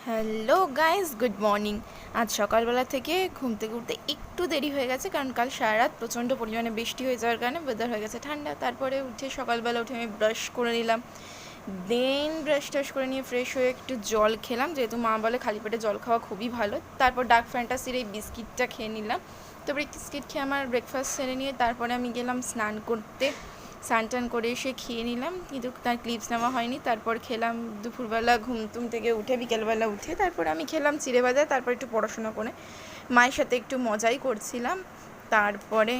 Hello guys, good morning. আজ সকালবেলা থেকে ঘুম থেকে উঠতে একটু দেরি হয়ে গেছে, কারণ কাল সারা রাত প্রচণ্ড পরিমাণে বৃষ্টি হয়ে যাওয়ার কারণে ওয়েদার হয়ে গেছে ঠান্ডা। তারপরে সকালবেলা উঠে আমি ব্রাশ করে নিলাম, দেন ব্রাশ টাশ করে নিয়ে ফ্রেশ হয়ে একটু জল খেলাম, যেহেতু মা বলে খালি পেটে জল খাওয়া খুবই ভালো। তারপর ডার্ক ফ্যান্টাসির এই বিস্কিটটা খেয়ে নিলাম। তারপরে বিস্কিট খেয়ে আমার ব্রেকফাস্ট সেরে নিয়ে তারপরে আমি গেলাম স্নান করতে। স্নান টান করে এসে খেয়ে নিলাম, কিন্তু তার ক্লিপস নেওয়া হয়নি। তারপর খেলাম দুপুরবেলা ঘুম থেকে উঠে, বিকেলবেলা উঠে তারপর আমি খেলাম চিড়ে ভাজা। তারপর একটু পড়াশোনা করে মায়ের সাথে একটু মজাই করছিলাম। তারপরে